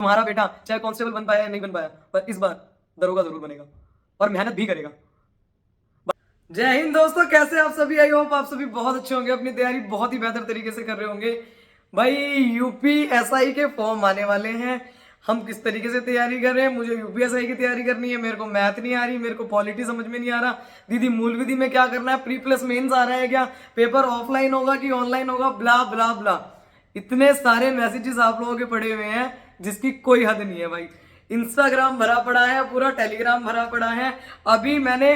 तुम्हारा बेटा चाहे कांस्टेबल बन पाया या नहीं बन पाया, पर इस बार दरोगा जरूर बनेगा और मेहनत भी करेगा। जय हिंद दोस्तों, कैसे आप सभी? आई होप आप सभी बहुत अच्छे होंगे, अपनी तैयारी बहुत ही बेहतर तरीके से कर रहे होंगे। भाई यूपीएसआई के फॉर्म आने वाले हैं, हम किस तरीके से तैयारी कर रहे हैं? मुझे यूपीएसआई की तैयारी करनी है, मेरे को मैथ नहीं आ रही, मेरे को पॉलिटी समझ में नहीं आ रहा। दीदी मूल विधि में क्या करना है? प्री प्लस मेंस आ रहा है क्या? पेपर ऑफलाइन होगा कि ऑनलाइन होगा? ब्ला ब्ला ब्ला, इतने सारे मैसेजेस आप लोगों के पड़े हुए हैं जिसकी कोई हद नहीं है भाई। इंस्टाग्राम भरा पड़ा है, पूरा टेलीग्राम भरा पड़ा है। अभी मैंने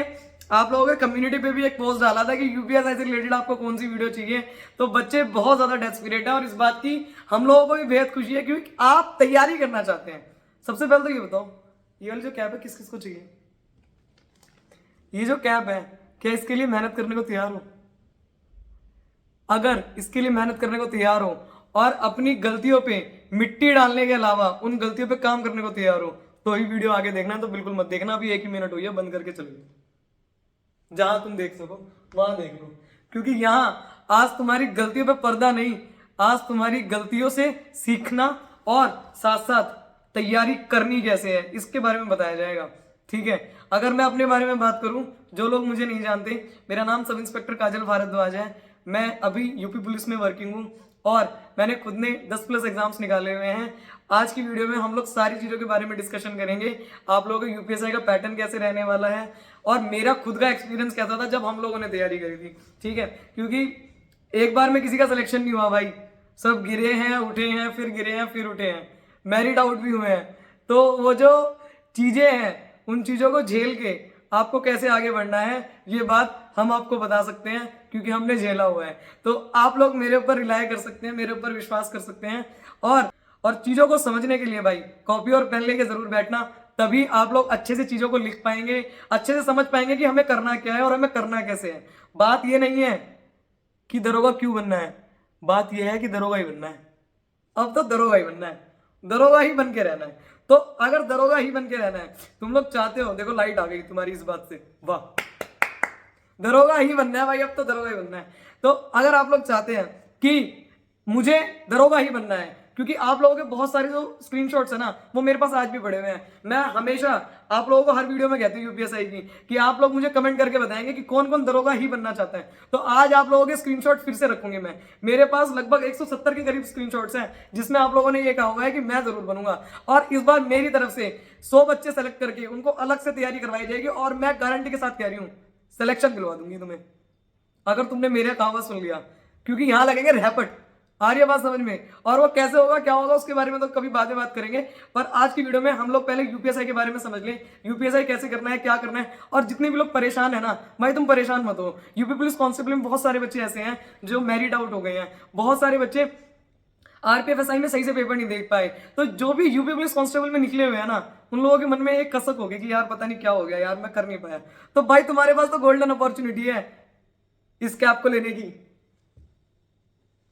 आप लोगों के कम्युनिटी पे भी एक पोस्ट डाला था कि यूपीएसआई से रिलेटेड आपको कौन सी वीडियो चाहिए, तो बच्चे बहुत ज्यादा डेस्परेट है और इस बात की हम लोगों को भी बेहद खुशी है क्योंकि आप तैयारी करना चाहते हैं। सबसे पहले तो ये बताओ, ये वाली जो कैप है किस किस को चाहिए? ये जो कैप है, क्या इसके लिए मेहनत करने को तैयार हो? अगर इसके लिए मेहनत करने को तैयार हो और अपनी गलतियों पे मिट्टी डालने के अलावा उन गलतियों पे काम करने को तैयार हो तो ही वीडियो आगे देखना, तो बिल्कुल मत देखना। अभी 1 ही मिनट हुई है, बंद करके चलिए, जहां तुम देख सको वहां देख लो, क्योंकि यहां आज तुम्हारी गलतियों पे पर्दा नहीं, आज तुम्हारी गलतियों से सीखना और साथ साथ तैयारी करनी कैसे है इसके बारे में बताया जाएगा। ठीक है, अगर मैं अपने बारे में बात करूं, जो लोग मुझे नहीं जानते, मेरा नाम सब इंस्पेक्टर काजल भारद्वाज है। मैं अभी यूपी पुलिस में वर्किंग हूं और मैंने खुद ने 10+ एग्जाम्स निकाले हुए हैं। आज की वीडियो में हम लोग सारी चीज़ों के बारे में डिस्कशन करेंगे, आप लोगों को यूपीएसआई का पैटर्न कैसे रहने वाला है और मेरा खुद का एक्सपीरियंस कैसा था जब हम लोगों ने तैयारी करी थी। ठीक है, क्योंकि एक बार में किसी का सिलेक्शन नहीं हुआ भाई, सब गिरे हैं उठे हैं, फिर गिरे हैं फिर उठे हैं, मेरिट आउट भी हुए हैं। तो वो जो चीज़ें हैं उन चीज़ों को झेल के आपको कैसे आगे बढ़ना है ये बात हम आपको बता सकते हैं क्योंकि हमने झेला हुआ है। तो आप लोग मेरे ऊपर रिलाय कर सकते हैं, मेरे ऊपर विश्वास कर सकते हैं और चीज़ों को समझने के लिए भाई कॉपी और पेन लेके जरूर बैठना, तभी आप लोग अच्छे से चीज़ों को लिख पाएंगे, अच्छे से समझ पाएंगे कि हमें करना क्या है और हमें करना कैसे है। बात ये नहीं है कि दरोगा क्यों बनना है, बात यह है कि दरोगा ही बनना है। अब तो दरोगा ही बनना है, दरोगा ही बन के रहना है। तो अगर दरोगा ही बन के रहना है, तुम लोग चाहते हो, देखो लाइट आ गई तुम्हारी इस बात से, वाह, दरोगा ही बनना है भाई, अब तो दरोगा ही बनना है। तो अगर आप लोग चाहते हैं कि मुझे दरोगा ही बनना है, क्योंकि आप लोगों के बहुत सारे जो स्क्रीनशॉट्स है ना वो मेरे पास आज भी पड़े हुए हैं। मैं हमेशा आप लोगों को हर वीडियो में कहती हूँ यूपीएसआई की कि आप लोग मुझे कमेंट करके बताएंगे कि कौन कौन दरोगा ही बनना चाहता है। तो आज आप लोगों के स्क्रीनशॉट फिर से रखूंगे मैं, मेरे पास लगभग 170 के करीब स्क्रीनशॉट्स हैं जिसमें आप लोगों ने ये कहा हुआ है कि मैं जरूर बनूंगा। और इस बार मेरी तरफ से 100 बच्चे सेलेक्ट करके उनको अलग से तैयारी करवाई जाएगी और मैं गारंटी के साथ कह रही हूँ सिलेक्शन दिलवा दूंगी तुम्हें, अगर तुमने मेरे कहावत सुन लिया, क्योंकि यहां लगेंगे रैपट। आ रही है बात समझ में? और वो कैसे होगा क्या होगा उसके बारे में तो कभी बाद में बात करेंगे, पर आज की वीडियो में हम लोग पहले यूपीएसआई के बारे में समझ लें, यूपीएसआई कैसे करना है, क्या करना है। और जितने भी लोग परेशान है ना भाई, तुम परेशान मत हो। यूपी पुलिस कांस्टेबल में बहुत सारे बच्चे ऐसे हैं जो मेरिट आउट हो गए हैं, बहुत सारे बच्चे आरपीएफएसआई में सही से पेपर नहीं देख पाए। तो जो भी यूपी पुलिस कांस्टेबल में निकले हुए हैं ना, उन लोगों के मन में एक कसक होगी कि यार पता नहीं क्या हो गया यार, मैं कर नहीं पाया। तो भाई तुम्हारे पास तो गोल्डन अपॉर्चुनिटी है इस कैप को लेने की।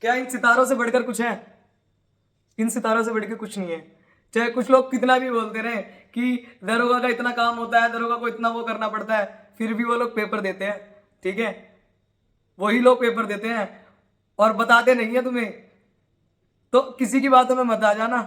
क्या इन सितारों से बढ़कर कुछ है? इन सितारों से बढ़कर कुछ नहीं है। चाहे कुछ लोग कितना भी बोलते रहे कि दरोगा का इतना काम होता है, दरोगा को इतना वो करना पड़ता है, फिर भी वो लोग पेपर देते हैं। ठीक है, वही लोग पेपर देते हैं और बताते नहीं है तुम्हें। तो किसी की बातों में मत आ जाना,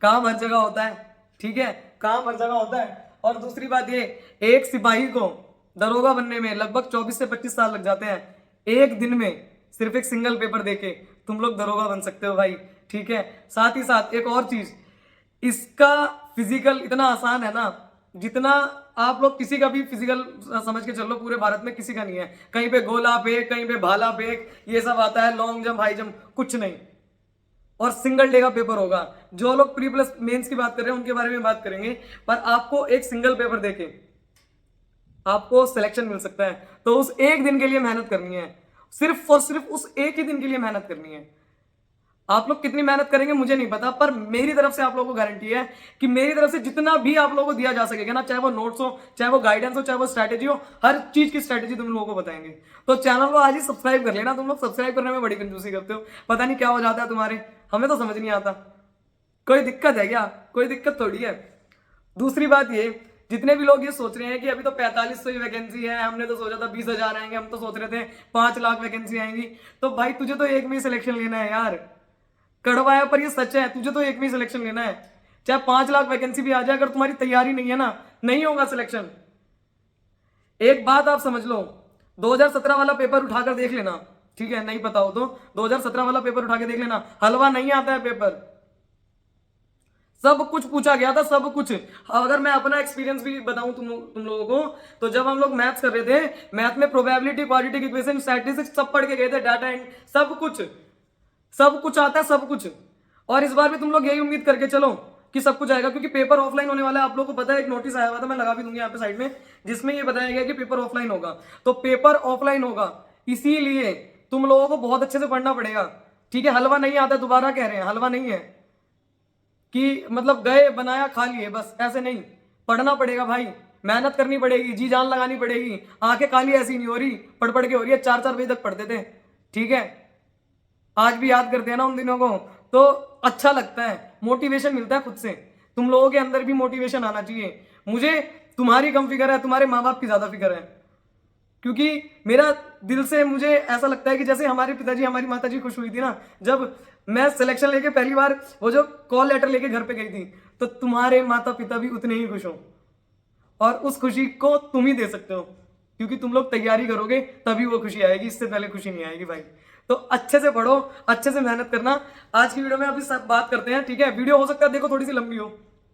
काम हर जगह होता है। ठीक है, काम हर जगह होता है। और दूसरी बात ये, एक सिपाही को दरोगा बनने में लगभग 24 से 25 साल लग जाते हैं। एक दिन में सिर्फ एक सिंगल पेपर देके तुम लोग दरोगा बन सकते हो भाई। ठीक है, साथ ही साथ एक और चीज, इसका फिजिकल इतना आसान है ना, जितना आप लोग किसी का भी फिजिकल समझ के चलो पूरे भारत में किसी का नहीं है। कहीं पे गोला फेंक, कहीं पे भाला फेंक, ये सब आता है, लॉन्ग जंप, हाई जंप, कुछ नहीं। और सिंगल डे का पेपर होगा। जो लोग प्री प्लस मेंस की बात कर रहे हैं उनके बारे में बात करेंगे, पर आपको एक सिंगल पेपर देके आपको सिलेक्शन मिल सकता है। तो उस एक दिन के लिए मेहनत करनी है, सिर्फ और सिर्फ उस एक ही दिन के लिए मेहनत करनी है। आप लोग कितनी मेहनत करेंगे मुझे नहीं पता, पर मेरी तरफ से आप लोगों को गारंटी है कि मेरी तरफ से जितना भी आप लोगों को दिया जा सकेगा ना, चाहे वो नोट्स हो, चाहे वो गाइडेंस हो, चाहे वो स्ट्रैटेजी हो, हर चीज की स्ट्रैटेजी तुम लोगों को बताएंगे। तो चैनल को आज ही सब्सक्राइब कर लेना। तुम लोग सब्सक्राइब करने में बड़ी कंजूसी करते हो, पता नहीं क्या हो जाता है तुम्हारे, हमें तो समझ नहीं आता। कोई दिक्कत है क्या? कोई दिक्कत थोड़ी है। दूसरी बात ये, जितने भी लोग ये सोच रहे हैं कि अभी तो 4500 ही वैकेंसी है, हमने तो सोचा था 20,000 आएंगे, हम तो सोच रहे थे 5 लाख वैकेंसी आएंगी, तो भाई तुझे तो एक में सिलेक्शन लेना है यार। कड़वा है पर ये सच है, तुझे तो एक में सिलेक्शन लेना है। चाहे 5 लाख वैकेंसी भी आ जाए, अगर तुम्हारी तैयारी नहीं है ना, नहीं होगा सिलेक्शन। एक बात आप समझ लो, 2017 वाला पेपर उठाकर देख लेना, ठीक है, नहीं पता हो तो 2017 वाला पेपर उठा के देख लेना, हलवा नहीं आता है पेपर, सब कुछ पूछा गया था, सब कुछ। अगर मैं अपना एक्सपीरियंस भी बताऊं तुम लोगों को, तो जब हम लोग मैथ्स कर रहे थे, मैथ में प्रोबेबिलिटी, क्वाड्रेटिक इक्वेशन, स्टैटिस्टिक्स सब पढ़ के गए थे, डाटा एंड सब कुछ आता है, सब कुछ। और इस बार भी तुम लोग यही उम्मीद करके चलो कि सब कुछ आएगा, क्योंकि पेपर ऑफलाइन होने वाला है। आप लोगों को पता है, एक नोटिस आया हुआ था, मैं लगा भी दूंगी यहाँ पे साइड में, जिसमें ये बताया गया कि पेपर ऑफलाइन होगा। तो पेपर ऑफलाइन होगा, इसीलिए तुम लोगों को बहुत अच्छे से पढ़ना पड़ेगा, ठीक है। हलवा नहीं आता, दोबारा कह रहे हैं, हलवा नहीं है कि मतलब गए बनाया खा लिए, बस ऐसे नहीं, पढ़ना पड़ेगा भाई, मेहनत करनी पड़ेगी, जी जान लगानी पड़ेगी। आंखें काली ऐसी नहीं हो रही, पढ़ पढ़ के हो रही है। 4-4 बजे तक पढ़ते थे, ठीक है, आज भी याद करते हैं ना उन दिनों को, तो अच्छा लगता है, मोटिवेशन मिलता है खुद से। तुम लोगों के अंदर भी मोटिवेशन आना चाहिए। मुझे तुम्हारी कम फिक्र है, तुम्हारे माँ बाप की ज्यादा फिक्र है, क्योंकि मेरा दिल से मुझे ऐसा लगता है कि जैसे हमारे पिताजी, हमारी माताजी खुश हुई थी ना जब मैं सिलेक्शन लेके पहली बार वो जो कॉल लेटर लेके घर पे गई थी, तो तुम्हारे माता पिता भी उतने ही खुश हो, और उस खुशी को तुम ही दे सकते हो, क्योंकि तुम लोग तैयारी करोगे तभी वो खुशी आएगी, इससे पहले खुशी नहीं आएगी भाई। तो अच्छे से पढ़ो, अच्छे से मेहनत करना। आज की वीडियो में अभी सब बात करते हैं, ठीक है। वीडियो हो सकता है देखो थोड़ी सी लंबी हो,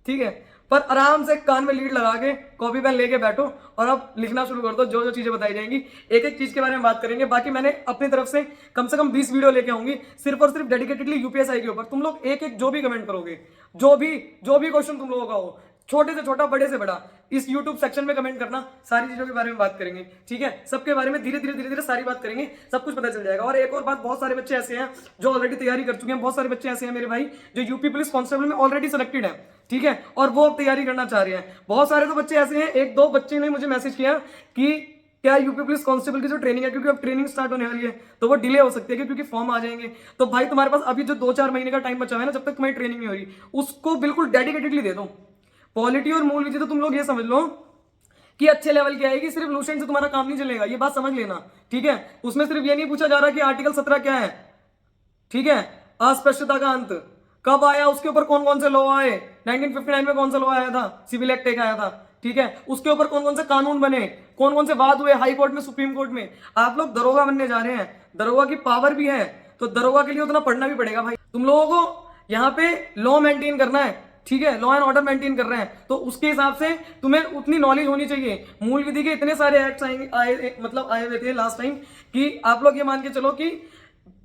ठीक है, पर आराम से कान में लीड लगा के कॉपी पेन लेके बैठो और अब लिखना शुरू कर दो। जो जो चीजें बताई जाएंगी एक एक चीज के बारे में बात करेंगे। बाकी मैंने अपनी तरफ से कम 20 वीडियो लेके आऊंगी, सिर्फ और सिर्फ डेडिकेटेडली यूपीएसआई के ऊपर। तुम लोग एक एक जो भी कमेंट करोगे, जो भी क्वेश्चन तुम लोगों का हो, छोटे से छोटा, बड़े से बड़ा, इस YouTube सेक्शन में कमेंट करना, सारी चीजों के बारे में बात करेंगे, ठीक है। सबके बारे में धीरे धीरे सारी बात करेंगे, सब कुछ पता चल जाएगा। और एक और बात, बहुत सारे बच्चे ऐसे हैं जो ऑलरेडी तैयारी कर चुके हैं, बहुत सारे बच्चे ऐसे हैं मेरे भाई जो यूपी पुलिस कांस्टेबल में ऑलरेडी सिलेक्टेड है, ठीक है, और वो अब तैयारी करना चाह रहे हैं। बहुत सारे तो बच्चे ऐसे हैं, 1-2 बच्चे ने मुझे मैसेज किया कि क्या यूपी पुलिस कांस्टेबल की जो ट्रेनिंग है, क्योंकि अब ट्रेनिंग स्टार्ट होने वाली है, तो वो डिले हो सकती है क्योंकि फॉर्म आ जाएंगे। तो भाई तुम्हारे पास अभी जो 2-4 महीने का टाइम बचा हुआ है ना, जब तक तुम्हारी ट्रेनिंग नहीं हो रही, उसको बिल्कुल डेडिकेटेडली दे दो। पॉलिटी और मूल विधि तो तुम लोग ये समझ लो कि अच्छे लेवल की आएगी, सिर्फ लूसेंट से तुम्हारा काम नहीं चलेगा, ये बात समझ लेना, ठीक है। उसमें सिर्फ ये नहीं पूछा जा रहा कि आर्टिकल 17 क्या है, ठीक है, अस्पष्टता का अंत कब आया, उसके ऊपर कौन कौन से लॉ आए, 1959 में कौन सा लॉ आया था, सिविल एक्ट एक आया था, ठीक है, उसके ऊपर कौन कौन से कानून बने, कौन कौन से वाद हुए हाई कोर्ट में, सुप्रीम कोर्ट में। आप लोग दरोगा बनने जा रहे हैं, दरोगा की पावर भी है, तो दरोगा के लिए उतना पढ़ना भी पड़ेगा भाई। तुम लोगों को यहाँ पे लॉ मेंटेन करना है, ठीक है, लॉ एंड ऑर्डर मेंटेन कर रहे हैं, तो उसके हिसाब से तुम्हें उतनी नॉलेज होनी चाहिए। मूल विधि के इतने सारे एक्ट्स आए हुए थे लास्ट टाइम कि आप लोग ये मान के चलो कि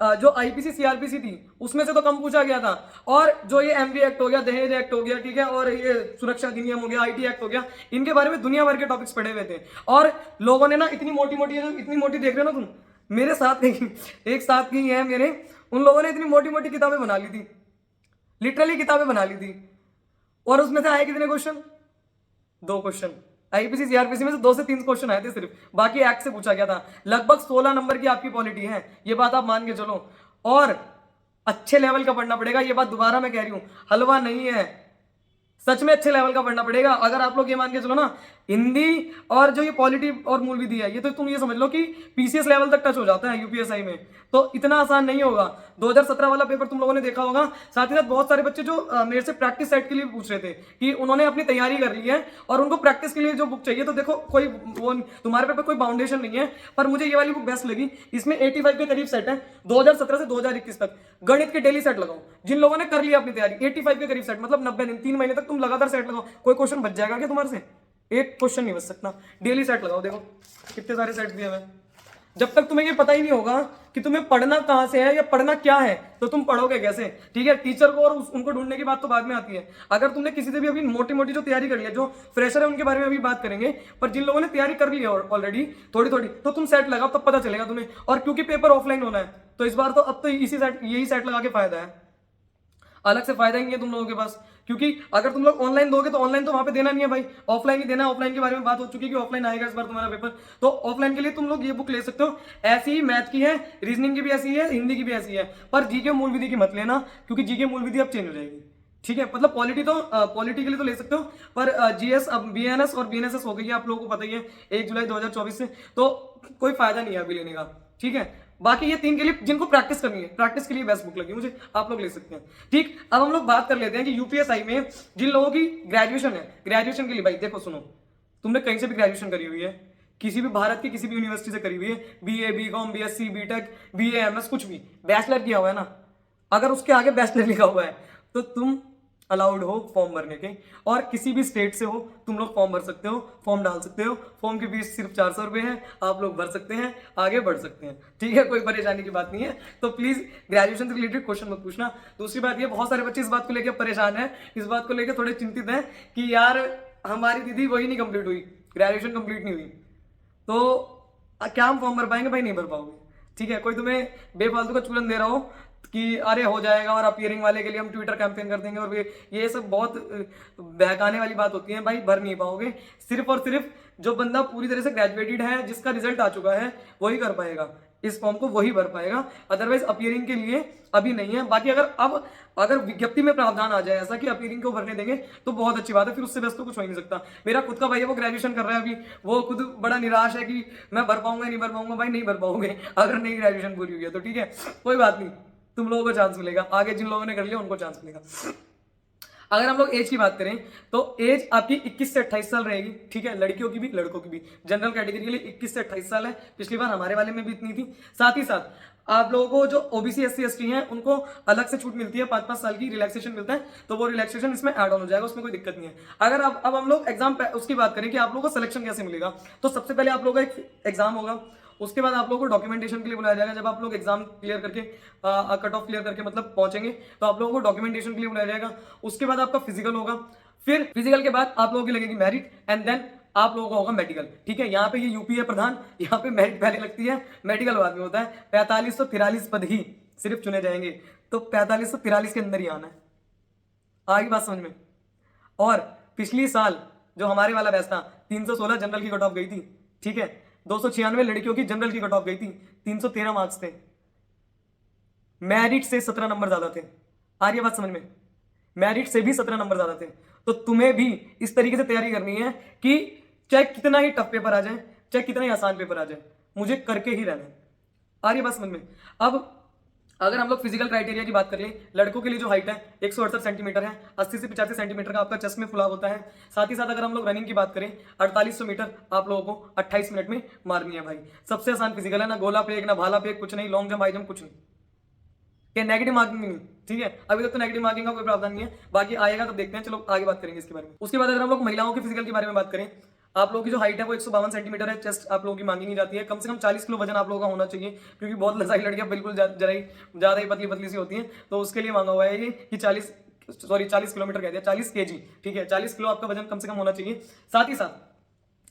जो आईपीसी सीआरपीसी थी उसमें से तो कम पूछा गया था, और जो ये एमवी एक्ट हो गया, दहेज एक्ट हो गया, ठीक है, और ये सुरक्षा अधिनियम हो गया, आईटी एक्ट हो गया, इनके बारे में दुनिया भर के टॉपिक्स पढ़े हुए थे। और लोगों ने ना इतनी मोटी देख रहे हो ना तुम, मेरे साथ एक साथ की है मेरे, उन लोगों ने इतनी मोटी मोटी किताबें बना ली थी, लिटरली किताबें बना ली थी, और उसमें से आए कितने क्वेश्चन, 2 क्वेश्चन। आईपीसी सीआरपीसी में से 2 से 3 क्वेश्चन आए थे सिर्फ, बाकी एक्ट से पूछा गया था। लगभग 16 नंबर की आपकी पॉलिटी है, ये बात आप मान के चलो, और अच्छे लेवल का पढ़ना पड़ेगा। ये बात दोबारा मैं कह रही हूं, हलवा नहीं है, सच में अच्छे लेवल का पढ़ना पड़ेगा। अगर आप लोग ये मान के चलो ना, हिंदी और जो ये पॉलिटी और मूल विधि है, ये तो तुम ये समझ लो कि पीसीएस लेवल तक टच हो जाता है यूपीएसआई में, तो इतना आसान नहीं होगा। 2017 वाला पेपर तुम लोगों ने देखा होगा। साथ ही साथ बहुत सारे बच्चे जो मेरे से प्रैक्टिस सेट के लिए पूछ रहे थे कि उन्होंने अपनी तैयारी कर ली है और उनको प्रैक्टिस के लिए जो बुक चाहिए, तो देखो कोई वो तुम्हारे पेपर कोई बाउंडेशन नहीं है, पर मुझे ये वाली बुक बेस्ट लगी। इसमें 85 के करीब सेट है 2017 से 2021 तक। गणित के डेली सेट लगाओ, जिन लोगों ने कर लिया अपनी तैयारी, 85 के करीब सेट, मतलब 90 दिन, 3 महीने तक तुम लगातार सेट लगाओ। कोई क्वेश्चन बच जाएगा क्या तुम्हारे से? एक क्वेश्चन नहीं बच सकता। डेली सेट लगाओ, देखो कितने सारे सेट दिए हुए। जब तक तुम्हें ये पता ही नहीं होगा कि तुम्हें पढ़ना कहां से है या पढ़ना क्या है, तो तुम पढ़ोगे कैसे? ठीक है, टीचर को और उनको ढूंढने की बात तो बाद में आती है। अगर तुमने किसी से भी अभी मोटी मोटी जो तैयारी कर लिया, जो फ्रेशर है उनके बारे में अभी बात करेंगे, पर जिन लोगों ने तैयारी कर ली है ऑलरेडी थोड़ी थोड़ी, तो तुम सेट लगाओ, तब पता चलेगा तुम्हें। और क्योंकि पेपर ऑफलाइन होना है, तो इस बार तो अब तो यही सेट लगा के फायदा है, अलग से फायदा ही नहीं है तुम लोगों के पास। क्योंकि अगर तुम लोग ऑनलाइन दोगे तो ऑनलाइन तो वहां पे देना नहीं है भाई, ऑफलाइन ही देना है। ऑफलाइन के बारे में बात हो चुकी है कि ऑफलाइन आएगा इस बार तुम्हारा पेपर, तो ऑफलाइन के लिए तुम लोग ये बुक ले सकते हो। ऐसी ही मैथ की है, रीजनिंग की भी ऐसी है, हिंदी की भी ऐसी है, पर जीके मूल विधि की मत लेना, क्योंकि जीके मूल विधि अब चेंज हो जाएगी। ठीक है, मतलब पॉलिटी के लिए तो ले सकते हो, पर जीएस अब बीएनएस और बीएनएसएस हो गई है, आप लोगों को पता ही है 1 जुलाई 2024 से, तो कोई फायदा नहीं है अभी लेने का। ठीक है, बाकी ये 3 के लिए जिनको प्रैक्टिस करनी है, प्रैक्टिस के लिए बेस्ट बुक लगी मुझे, आप लोग ले सकते हैं। ठीक, अब हम लोग बात कर लेते हैं कि यूपीएसआई में जिन लोगों की ग्रेजुएशन है, ग्रेजुएशन के लिए भाई देखो सुनो, तुमने कहीं से भी ग्रेजुएशन करी हुई है, किसी भी भारत की किसी भी यूनिवर्सिटी से करी हुई है, BA, BCom, BSc, BTech, BA, MS, कुछ भी बैचलर किया हुआ है ना, अगर उसके आगे बैचलर लिखा हुआ है तो तुम अलाउड हो फॉर्म भरने के, और किसी भी स्टेट से हो तुम लोग फॉर्म भर सकते हो, फॉर्म डाल सकते हो। फॉर्म की फीस सिर्फ 400 रुपये है, आप लोग भर सकते हैं, आगे बढ़ सकते हैं। ठीक है, कोई परेशानी की बात नहीं है। तो प्लीज ग्रेजुएशन से रिलेटेड क्वेश्चन मत पूछना। दूसरी बात ये, बहुत सारे बच्चे इस बात को लेकर परेशान है, इस बात को लेकर थोड़े चिंतित हैं कि यार हमारी दीदी वही नहीं कंप्लीट हुई, ग्रेजुएशन कंप्लीट नहीं हुई, तो क्या हम फॉर्म भर पाएंगे? भाई नहीं भर पाओगे। ठीक है, कोई तुम्हें बेफालतू का चूलन दे रहा हो कि अरे हो जाएगा और अपीयरिंग वाले के लिए हम ट्विटर कैंपेन कर देंगे, और ये सब बहुत बहकाने वाली बात होती है भाई, भर नहीं पाओगे। सिर्फ और सिर्फ जो बंदा पूरी तरह से ग्रेजुएटेड है, जिसका रिजल्ट आ चुका है, वही कर पाएगा इस फॉर्म को, वही भर पाएगा, अदरवाइज अपीयरिंग के लिए अभी नहीं है। बाकी अगर विज्ञप्ति में प्रावधान आ जाए ऐसा कि अपीयरिंग को भरने देंगे तो बहुत अच्छी बात है, फिर उससे बेस्ट तो कुछ हो ही नहीं सकता। मेरा खुद का भाई है, वो ग्रेजुएशन कर रहा है अभी, वो खुद बड़ा निराश है कि मैं भर पाऊंगा नहीं भर पाऊंगा। भाई नहीं भर पाओगे अगर नहीं ग्रेजुएशन पूरी हुई है तो। ठीक है, कोई बात नहीं, तुम लोगों को चांस मिलेगा, आगे जिन लोगों ने कर लिया उनको चांस मिलेगा। अगर हम लोग एज की बात करें तो एज आपकी 21 से 28 साल रहेगी। ठीक है, लड़कियों की भी लड़कों की भी, जनरल कैटेगरी के लिए 21 से 28 साल है, पिछली बार हमारे वाले में भी इतनी थी। साथ ही साथ आप लोगों को जो ओबीसी एससी एसटी हैं उनको अलग से छूट मिलती है, 5-5 साल की रिलैक्सेशन मिलता है, तो वो रिलैक्सेशन इसमें ऐड ऑन हो जाएगा, उसमें कोई दिक्कत नहीं है। अगर अब हम लोग एग्जाम उसकी बात करें कि आप लोगों को सिलेक्शन कैसे मिलेगा, तो सबसे पहले आप लोगों का एक एग्जाम होगा, उसके बाद आप लोगों को डॉक्यूमेंटेशन के लिए बुलाया जाएगा। जब आप लोग एग्जाम क्लियर करके कट ऑफ क्लियर करके मतलब पहुंचेंगे तो आप लोगों को डॉक्यूमेंटेशन के लिए बुलाया जाएगा। उसके बाद आपका फिजिकल होगा, फिर फिजिकल के बाद आप लोगों की लगेगी मेरिट, एंड देन आप लोगों का होगा मेडिकल। ठीक है, यहाँ पे ये यूपी है प्रधान, यहाँ पे मेरिट पहले लगती है, मेडिकल बाद में होता है। 4543 पद ही सिर्फ चुने जाएंगे, तो 4543 के अंदर ही आना है। आगे बात समझ में। और पिछली साल जो हमारे वाला बैच था, 316 जनरल की कट ऑफ गई थी। ठीक है, 296 लड़कियों की जनरल की कट ऑफ गई थी, 313 मार्क्स थे, मेरिट से 17 नंबर ज्यादा थे। आ रही है बात समझ में? मेरिट से भी 17 नंबर ज्यादा थे। तो तुम्हें भी इस तरीके से तैयारी करनी है कि चाहे कितना ही टफ पेपर आ जाए, चाहे कितना ही आसान पेपर आ जाए, मुझे करके ही रहना है। आ रही है बात समझ में? अब अगर हम लोग फिजिकल क्राइटेरिया की बात कर लें, लड़कों के लिए जो हाइट है 168 सेंटीमीटर है, 80 से 85 सेंटीमीटर का आपका चेस्ट में फुलाव होता है। साथ ही साथ अगर हम लोग रनिंग की बात करें, 4800 मीटर आप लोगों को 28 मिनट में मारनी है भाई। सबसे आसान फिजिकल है, ना गोला फेंक, ना भाला फेंक, कुछ नहीं, लॉन्ग जंप, हाई जंप, कुछ नहीं। क्या नेगेटिव मार्किंग नहीं? ठीक है, अभी तक तो नेगेटिव मार्किंग का कोई प्रावधान नहीं है, बाकी आएगा तो देखते हैं, चलो आगे बात करेंगे इसके बारे में। उसके बाद अगर हम लोग महिलाओं के फिजिकल के बारे में बात करें, आप लोगों की जो हाइट है वो 152 सेंटीमीटर है, चेस्ट आप लोगों की मांगी नहीं जाती है, कम से कम 40 किलो वजन आप लोगों का होना चाहिए, क्योंकि बहुत लड़ाई लड़कियां बिल्कुल ज्यादा ही पतली पतली सी होती हैं, तो उसके लिए मांगा हुआ है ये कि 40 किलोमीटर कह दिया, 40 kg। ठीक है, 40 किलो आपका वजन कम से कम होना चाहिए। साथ ही साथ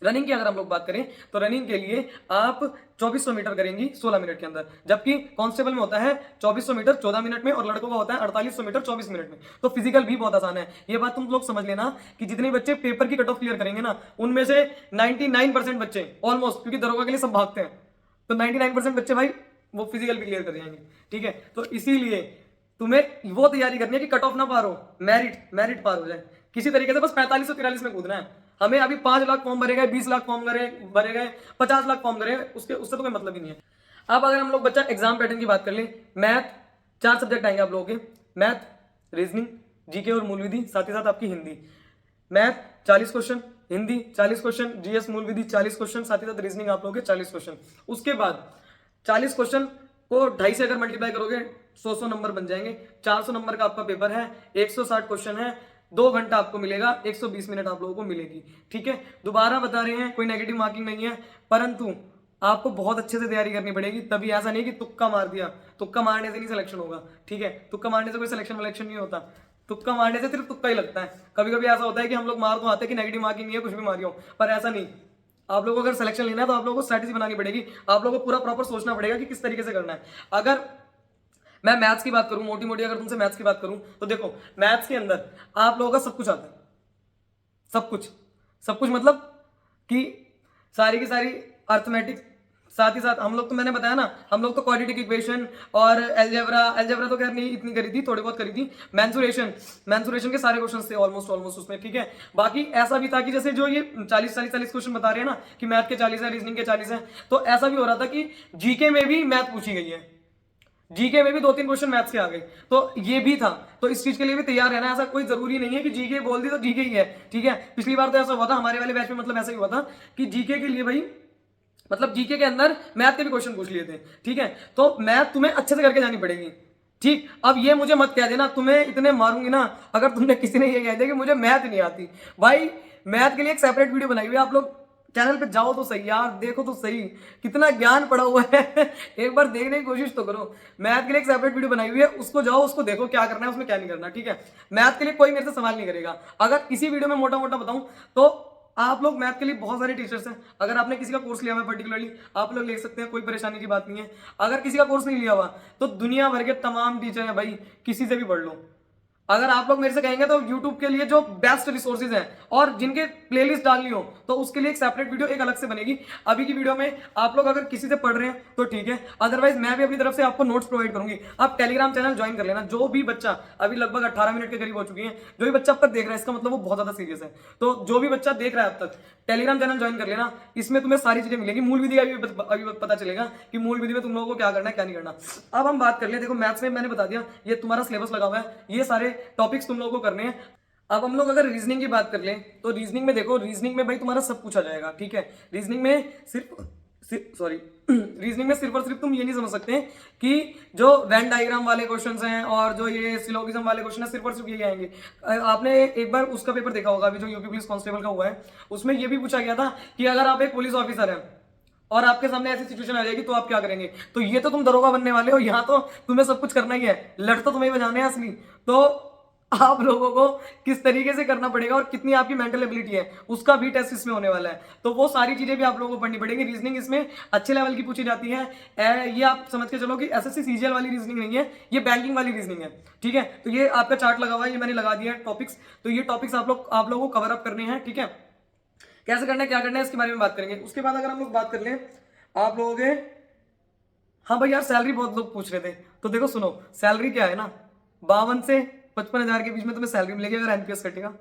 रनिंग की अगर हम लोग बात करें तो रनिंग के लिए आप 2400 मीटर करेंगी 16 मिनट के अंदर, जबकि कांस्टेबल में होता है 2400 मीटर 14 मिनट में, और लड़कों का होता है 4800 मीटर 24 मिनट में। तो फिजिकल भी बहुत आसान है, ये बात तुम लोग समझ लेना कि जितने बच्चे पेपर की कट ऑफ क्लियर करेंगे ना, उनमें से 99% बच्चे ऑलमोस्ट, क्योंकि दरोगा के लिए सब भागते हैं, तो 99% बच्चे भाई वो फिजिकल भी क्लियर कर जाएंगे। ठीक है, तो इसीलिए तुम्हें वो तैयारी करनी है कि कट ऑफ ना पार हो, मेरिट पार हो जाए किसी तरीके से। बस 4543 में कूदना है हमें। अभी 5 लाख फॉर्म भरे गए, 20 लाख फॉर्म भरे गए, 50 लाख फॉर्म भरे, उससे तो कोई मतलब ही नहीं है। अब अगर हम लोग बच्चा एग्जाम पैटर्न की बात कर ले, मैथ 4 सब्जेक्ट आएंगे आप लोगों के, मैथ, रीजनिंग, जीके और मूल विधि, साथ ही साथ आपकी Hindi. Math 40 question, Hindi 40 question, GS मूल विधि 40 क्वेश्चन, साथ ही साथ रीजनिंग आप लोगों के 40 क्वेश्चन। उसके बाद 40 क्वेश्चन को 2.5 से अगर मल्टीप्लाई करोगे 100 नंबर बन जाएंगे। 400 नंबर का आपका पेपर है, 160 क्वेश्चन है, 2 घंटा आपको मिलेगा, 120 मिनट आप लोगों को मिलेगी। ठीक है, दोबारा बता रहे हैं, कोई नेगेटिव मार्किंग नहीं है, परंतु आपको बहुत अच्छे से तैयारी करनी पड़ेगी, तभी। ऐसा नहीं कि तुक्का मार दिया, तुक्का मारने से नहीं सिलेक्शन होगा। ठीक है, तुक्का मारने से कोई सिलेक्शन नहीं होता, तुक्का मारने से सिर्फ तुक्का ही लगता है। कभी कभी ऐसा होता है कि हम लोग मार तो आते हैं कि नेगेटिव मार्किंग नहीं है, कुछ भी मारियो, पर ऐसा नहीं। आप लोगों को अगर सिलेक्शन लेना है तो आप लोगों को स्ट्रैटेजी बनानी पड़ेगी, आप लोगों को पूरा प्रॉपर सोचना पड़ेगा कि किस तरीके से करना है। अगर मैं मैथ्स की बात करूं, मोटी मोटी अगर तुमसे मैथ्स की बात करूं, तो देखो मैथ्स के अंदर आप लोगों का सब कुछ आता है, सब कुछ मतलब कि सारी की सारी अर्थमेटिक साथ ही साथ हम लोग तो मैंने बताया ना, हम लोग तो क्वाड्रेटिक इक्वेशन और एल्जेब्रा तो खैर नहीं इतनी करी थी, थोड़ी बहुत करी थी। मेंसुरेशन के सारे क्वेश्चन थे ऑलमोस्ट उसमें, ठीक है। बाकी ऐसा भी था कि जैसे जो ये 40 क्वेश्चन बता रहे हैं ना कि मैथ के 40 है, रीजनिंग के 40 है, तो ऐसा भी हो रहा था कि जीके में भी मैथ पूछी गई है, जीके में भी 2-3 क्वेश्चन मैथ्स के आ गए, तो ये भी था। तो इस चीज के लिए भी तैयार रहना, ऐसा कोई जरूरी नहीं है कि जीके बोल दी तो जीके ही है, ठीक है। पिछली बार तो ऐसा हुआ था हमारे वाले बैच में, मतलब ऐसा ही हुआ था कि जीके के लिए भाई मतलब जीके के अंदर मैथ के भी क्वेश्चन पूछ लिए थे, ठीक है। तो मैथ तुम्हें अच्छे से करके जानी पड़ेगी, ठीक। अब ये मुझे मत कह देना, तुम्हें इतने मारूंगी ना अगर तुमने किसी ने ये कह दिया कि मुझे मैथ नहीं आती। भाई मैथ के लिए एक सेपरेट वीडियो बनाई हुई है, आप लोग चैनल पे जाओ तो सही यार, देखो तो सही कितना ज्ञान पड़ा हुआ है एक बार देखने की कोशिश तो करो। मैथ के लिए एक सेपरेट वीडियो बनाई हुई है, उसको जाओ, उसको देखो क्या करना है उसमें क्या नहीं करना, ठीक है। मैथ के लिए कोई मेरे से सवाल नहीं करेगा। अगर इसी वीडियो में मोटा मोटा बताऊं तो आप लोग मैथ के लिए बहुत सारे टीचर्स हैं। अगर आपने किसी का कोर्स लिया हुआ है पर्टिकुलरली, आप लोग ले सकते हैं, कोई परेशानी की बात नहीं है। अगर किसी का कोर्स नहीं लिया हुआ तो दुनिया भर के तमाम टीचर हैं भाई, किसी से भी पढ़ लो। अगर आप लोग मेरे से कहेंगे तो YouTube के लिए जो बेस्ट रिसोर्सेज हैं और जिनके प्लेलिस्ट डालनी हो तो उसके लिए एक सेपरेट वीडियो एक अलग से बनेगी। अभी की वीडियो में आप लोग अगर किसी से पढ़ रहे हैं तो ठीक है, अदरवाइज मैं भी अपनी तरफ से आपको नोट्स प्रोवाइड करूंगी। आप टेलीग्राम चैनल ज्वाइन कर लेना। जो भी बच्चा, अभी लगभग 18 मिनट के करीब हो चुकी है, जो भी बच्चा अब तक देख रहा है इसका मतलब वो बहुत ज्यादा सीरियस है। तो जो भी बच्चा देख रहा है अब तक, टेलीग्राम चैनल ज्वाइन कर लेना। इसमें तुम्हें सारी चीजें मिलेंगी, मूल विधि का अभी पता चलेगा कि मूल विधि में तुम लोगों को क्या करना है क्या नहीं करना। अब हम बात कर ले, देखो मैथ्स में मैंने बता दिया, ये तुम्हारा सिलेबस लगा हुआ है, ये सारे टॉपिक्स तुम लोगों को करने हैं। अब हम लोग अगर रीजनिंग की बात कर लें तो रीजनिंग में देखो, रीजनिंग में भाई तुम्हारा सब पूछा जाएगा, ठीक है। रीजनिंग में रीजनिंग में सिर्फ और सिर्फ तुम ये नहीं समझ सकते कि जो वेन डायग्राम वाले क्वेश्चंस हैं और जो ये सिलोगिज्म वाले क्वेश्चन है सिर्फ और सिर्फ ये आएंगे। आपने एक बार उसका पेपर देखा होगा अभी जो यूपी पुलिस कांस्टेबल का हुआ है, उसमें ये भी पूछा गया था कि अगर आप एक पुलिस ऑफिसर हैं और आपके सामने ऐसी सिचुएशन आ जाएगी तो आप क्या करेंगे। तो ये तो तुम दरोगा बनने वाले हो, यहाँ तो तुम्हें सब कुछ करना ही है, लड़ तो तुम्हें बजाने हैं असली। तो आप लोगों को किस तरीके से करना पड़ेगा और कितनी आपकी मेंटल एबिलिटी है उसका भी टेस्ट इसमें होने वाला है। तो वो सारी चीजें भी आप लोगों को पढ़नी पड़ेगी। रीजनिंग इसमें अच्छे लेवल की पूछी जाती है। ये आप समझ के चलो कि एसएससी सीजीएल वाली रीजनिंग नहीं है, ये बैंकिंग वाली रीजनिंग है, ठीक है। तो ये आपका चार्ट लगा हुआ है, ये मैंने लगा दिया है टॉपिक्स। तो ये टॉपिक्स आप लोगों को कवर अप करने हैं, ठीक है। कैसे करना है क्या करना है इसके बारे में बात करेंगे। उसके बाद अगर हम लोग बात कर लें आप लोगों के, हाँ भाई यार सैलरी बहुत लोग पूछ रहे थे, तो देखो सुनो, सैलरी क्या है ना, 52 से 55,000 के बीच में तुम्हें सैलरी मिलेगी अगर एनपीएस कटेगा।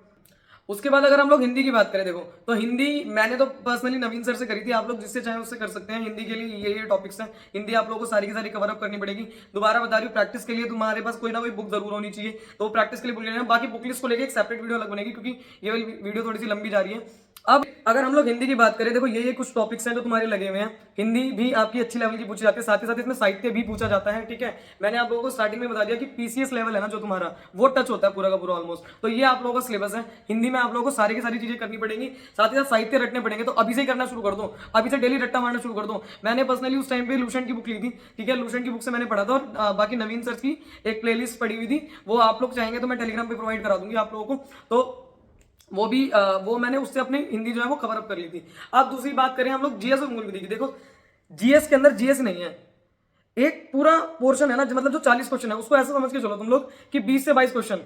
उसके बाद अगर हम लोग हिंदी की बात करें, देखो तो हिंदी मैंने तो पर्सनली नवीन सर से करी थी, आप लोग जिससे चाहे उससे कर सकते हैं। हिंदी के लिए ये टॉपिक्स हैं, हिंदी आप लोगों को सारी की सारी कवर अप करनी पड़ेगी। दोबारा बता रही हूँ, प्रैक्टिस के लिए तुम्हारे पास कोई ना कोई बुक जरूर होनी चाहिए, तो प्रैक्टिस के लिए बुक लेना। बाकी बुक लिस्ट को लेकर एक सेपरेट वीडियो अलग बनेगी क्योंकि ये वाली वीडियो थोड़ी सी लंबी जा रही है। अब अगर हम लोग हिंदी की बात करें, देखो ये कुछ टॉपिक्स हैं जो तुम्हारे लगे हुए हैं। हिंदी भी आपकी अच्छी लेवल की पूछी जाती है, साथ ही साथ इसमें साहित्य भी पूछा जाता है, ठीक है। मैंने आप लोगों को स्टार्टिंग में बता दिया कि पीसीएस लेवल है ना जो तुम्हारा, वो टच होता है पूरा का पूरा ऑलमोस्ट। तो ये आप लोगों का सिलेबस है। हिंदी में आप लोगों को सारी की सारी चीजें करनी पड़ेंगी, साथ ही साथ साहित्य रटने पड़ेंगे। तो अभी से ही करना शुरू कर दो, अभी से डेली रट्टा मारना शुरू कर दो। मैंने पर्सनली उस टाइम पे लूसेंट की बुक ली थी, ठीक है। लूसेंट की बुक से मैंने पढ़ा था और बाकी नवीन सर की एक प्लेलिस्ट पड़ी हुई थी, वो आप लोग चाहेंगे तो मैं टेलीग्राम पे प्रोवाइड करा दूंगी आप लोगों को। तो वो भी वो मैंने उससे अपनी हिंदी जो है वो कवर अप कर ली थी। अब दूसरी बात करें हम लोग जीएस और मूल विधि की, देखो जीएस के अंदर जीएस नहीं है, एक पूरा पोर्शन है ना, मतलब जो 40 क्वेश्चन है उसको ऐसा समझ के चलो तुम लोग कि 20 से 22 क्वेश्चन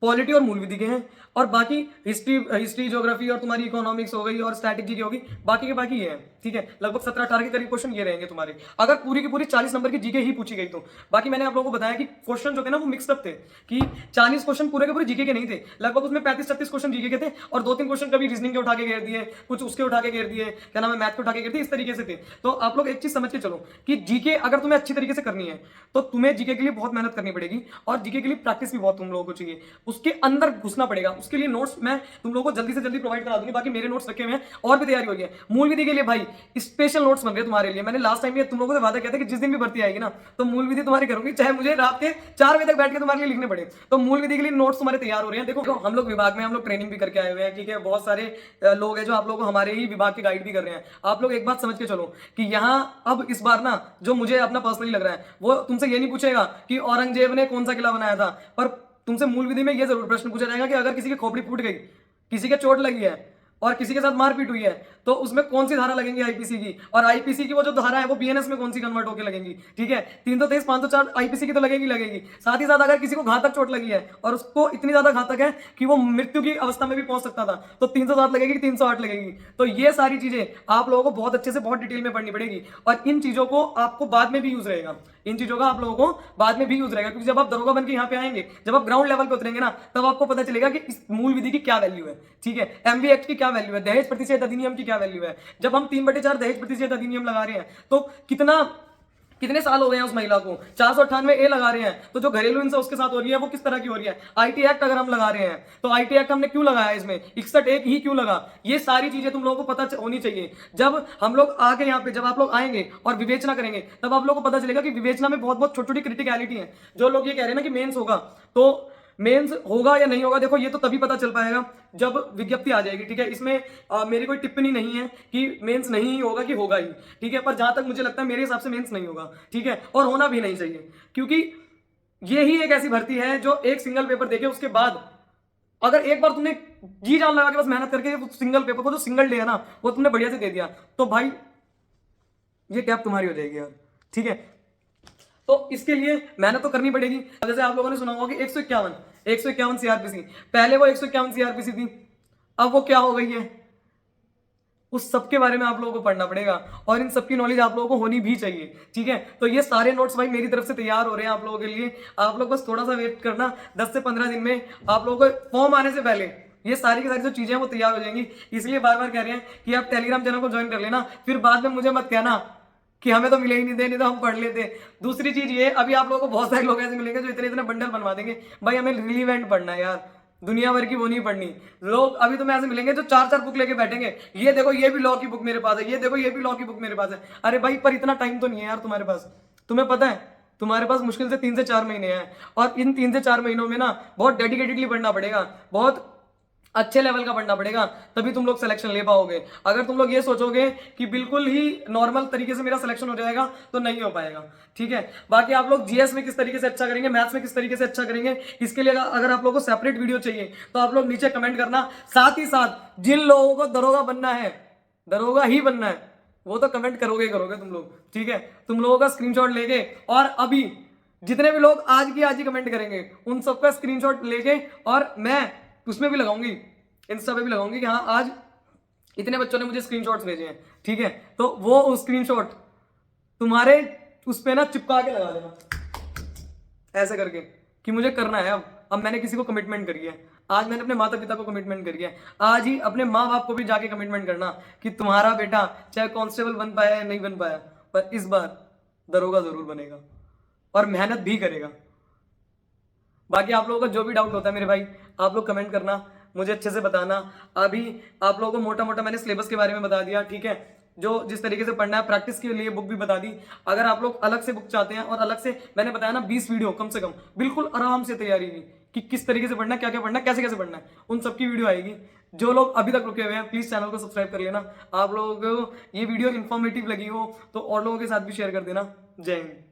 पॉलिटी और मूल विधि के हैं, और बाकी हिस्ट्री ज्योग्राफी और तुम्हारी इकोनॉमिक्स हो गई और स्ट्रैटेजी की होगी, बाकी के बाकी ये है, ठीक है। लगभग 17-18 के करीब क्वेश्चन ये रहेंगे तुम्हारे, अगर पूरी की पूरी 40 नंबर की जीके ही पूछी गई तो। बाकी मैंने आप लोगों को बताया कि क्वेश्चन जो थे ना वो मिक्सअप थे, कि 40 क्वेश्चन पूरे के पूरे जीके के नहीं थे, लगभग उसमें 35-36 क्वेश्चन जीके के थे और 2-3 क्वेश्चन कभी रीजनिंग के उठा के घेर दिए, कुछ उसके उठा के घेर दिए, क्या नाम है, मैथ के उठा के घेर दिए, इस तरीके से थे। तो आप लोग एक चीज समझ के चलो कि जीके अगर तुम्हें अच्छी तरीके से करनी है तो तुम्हें जीके के लिए बहुत मेहनत करनी पड़ेगी और जीके के लिए प्रैक्टिस भी बहुत तुम लोगों को चाहिए, उसके अंदर घुसना पड़ेगा। उसके लिए नोट्स मैं तुम लोगों को जल्दी से जल्दी प्रोवाइड करा दूंगी, बाकी मेरे नोट्स रखे हुए हैं और भी तैयारी हो रही है। मूल विधि के लिए भाई स्पेशल नोट्स बन रहे तुम्हारे लिए। मैंने लास्ट टाइम ये तुम लोगों से वादा किया था कि जिस दिन भी भर्ती आएगी ना तो मूल विधि तुम्हारी करूंगी, चाहे मुझे रात के 4 बजे तक बैठ के तुम्हारे लिए लिखने पड़े। तो मूल विधि के लिए नोट्स तुम्हारे तैयार हो रहे हैं। देखो हम लोग विभाग में हम लोग ट्रेनिंग भी करके आए हुए हैं, ठीक है। बहुत सारे लोग हैं जो आप लोगों को हमारे ही विभाग के गाइड भी कर रहे हैं। आप लोग एक बात समझ के चलो कि यहाँ अब इस बार ना जो मुझे अपना पर्सनली लग रहा है वो तुमसे ये नहीं पूछेगा कि औरंगजेब ने कौन सा किला बनाया था, पर तुमसे मूल विधि में यह जरूर प्रश्न पूछा जाएगा कि अगर किसी की खोपड़ी फूट गई, किसी के चोट लगी है और किसी के साथ मारपीट हुई है तो उसमें कौन सी धारा लगेंगी आईपीसी की, और आईपीसी की वो जो धारा है वो बीएनएस में कौन सी कन्वर्ट होकर लगेंगी, ठीक है। 323 504 आईपीसी की तो लगेगी। साथ ही साथ अगर किसी को घातक चोट लगी है और उसको इतनी ज्यादा घातक है कि वो मृत्यु की अवस्था में भी पहुंच सकता था, तो 307 लगेगी, 308 लगेगी। तो ये सारी चीजें आप लोगों को बहुत अच्छे से बहुत डिटेल में पढ़नी पड़ेगी, और इन चीजों को आपको बाद में भी यूज रहेगा, इन चीजों का आप लोगों को बाद में भी यूज रहेगा, क्योंकि जब आप दरोगा बन के यहाँ पे आएंगे, जब आप ग्राउंड लेवल पे उतरेंगे ना, तब आपको पता चलेगा कि इस मूल विधि की क्या वैल्यू है, ठीक है। एमवी एक्ट की क्या वैल्यू है, दहेज प्रतिषेध अधिनियम की क्या वैल्यू है। जब हम 3/4 दहेज प्रतिषेध अधिनियम लगा रहे हैं तो कितने साल हो गए हैं उस महिला को, 498 ए लगा रहे हैं, तो जो घरेलू हिंसा उसके साथ हो रही है वो किस तरह की हो रही है। आईटी एक्ट अगर हम लगा रहे हैं तो आईटी एक्ट हमने क्यों लगाया, इसमें 61 एक ही क्यों लगा, ये सारी चीजें तुम लोगों को पता होनी चाहिए। जब हम लोग आगे यहाँ पे, जब आप लोग आएंगे और विवेचना करेंगे, तब आप लोगों को पता चलेगा कि विवेचना में बहुत बहुत छोटी छोटी क्रिटिकलिटी है। जो लोग ये कह रहे हैं ना कि मेंस होगा, तो मेंस होगा या नहीं होगा, देखो ये तो तभी पता चल पाएगा जब विज्ञप्ति आ जाएगी, ठीक है। इसमें मेरी कोई टिप्पणी नहीं है कि मेंस नहीं होगा कि होगा ही, ठीक है। पर जहां तक मुझे लगता है मेरे हिसाब से मेंस नहीं होगा, ठीक है, और होना भी नहीं चाहिए, क्योंकि ये ही एक ऐसी भर्ती है जो एक सिंगल पेपर देके उसके बाद अगर एक बार तुमने जी जान लगा के बस मेहनत करके सिंगल पेपर को, जो सिंगल डे है ना, वो तुमने बढ़िया से दे दिया, तो भाई ये कैप तुम्हारी हो जाएगी यार, ठीक है। तो इसके लिए मेहनत तो करनी पड़ेगी। जैसे आप लोगों ने सुना होगा कि 151 सीआरपीसी, पहले वो 151 सीआरपीसी थी, अब वो क्या हो गई है, उस सब के बारे में आप लोगों को पढ़ना पड़ेगा, और इन सब की नॉलेज आप लोगों को होनी भी चाहिए, ठीक है। तो ये सारे नोट्स भाई मेरी तरफ से तैयार हो रहे हैं आप लोगों के लिए, आप लोग बस थोड़ा सा वेट करना, 10 से 15 दिन में आप लोगों को फॉर्म आने से पहले ये सारी की सारी जो चीजें हैं वो तैयार हो जाएंगी। इसलिए बार बार कह रहे हैं कि आप टेलीग्राम चैनल को ज्वाइन कर लेना, फिर बाद में मुझे मत कहना कि हमें तो मिले ही नहीं थे, नहीं तो हम पढ़ लेते। दूसरी चीज ये, अभी आप लोगों को बहुत सारे लोग ऐसे मिलेंगे जो इतने इतने बंडल बनवा देंगे, भाई हमें रिलीवेंट पढ़ना है यार, दुनिया भर की वो नहीं पढ़नी। लोग अभी तुम्हें ऐसे मिलेंगे जो 4-4 बुक लेके बैठेंगे, ये देखो ये भी लॉ की बुक मेरे पास है, ये देखो ये भी लॉ की बुक मेरे पास है। अरे भाई पर इतना टाइम तो नहीं है यार तुम्हारे पास, तुम्हें पता है तुम्हारे पास मुश्किल से 3 से 4 महीने हैं, और इन 3 से 4 महीनों में ना बहुत डेडिकेटेडली पढ़ना पड़ेगा, बहुत अच्छे लेवल का पढ़ना पड़ेगा, तभी तुम लोग सिलेक्शन ले पाओगे। अगर तुम लोग ये सोचोगे कि बिल्कुल ही नॉर्मल तरीके से मेरा सिलेक्शन हो जाएगा, तो नहीं हो पाएगा, ठीक है। बाकी आप लोग जीएस में किस तरीके से अच्छा करेंगे, मैथ्स में किस तरीके से अच्छा करेंगे, इसके लिए अगर आप लोगों को सेपरेट वीडियो चाहिए तो आप लोग नीचे कमेंट करना। साथ ही साथ जिन लोगों को दरोगा बनना है, दरोगा ही बनना है, वो तो कमेंट करोगे तुम लोग, ठीक है। तुम लोगों का स्क्रीनशॉट लेके, और अभी जितने भी लोग आज ही कमेंट करेंगे उन सबका स्क्रीनशॉट लेके, और मैं उसमें भी लगाऊंगी, इंस्टा पे भी लगाऊंगी कि हाँ आज इतने बच्चों ने मुझे स्क्रीनशॉट्स भेजे हैं, ठीक है। तो वो स्क्रीनशॉट तुम्हारे उस पे ना चिपका के लगा देना ऐसे करके कि मुझे करना है। अब मैंने किसी को कमिटमेंट करी है, आज मैंने अपने माता पिता को कमिटमेंट करी है, आज ही अपने माँ बाप को भी जाके कमिटमेंट करना कि तुम्हारा बेटा चाहे कांस्टेबल बन पाया या नहीं बन पाया, पर इस बार दरोगा जरूर बनेगा और मेहनत भी करेगा। बाकी आप लोगों का जो भी डाउट होता है मेरे भाई, आप लोग कमेंट करना, मुझे अच्छे से बताना। अभी आप लोगों को मोटा मोटा मैंने सिलेबस के बारे में बता दिया, ठीक है, जो जिस तरीके से पढ़ना है, प्रैक्टिस के लिए बुक भी बता दी। अगर आप लोग अलग से बुक चाहते हैं, और अलग से मैंने बताया ना 20 वीडियो कम से कम, बिल्कुल आराम से तैयारी की कि किस तरीके से पढ़ना है, क्या क्या पढ़ना है, कैसे कैसे पढ़ना है, उन सबकी वीडियो आएगी। जो लोग अभी तक रुके हुए हैं प्लीज चैनल को सब्सक्राइब कर लेना। आप लोगों को ये वीडियो इन्फॉर्मेटिव लगी हो तो और लोगों के साथ भी शेयर कर देना। जय हिंद।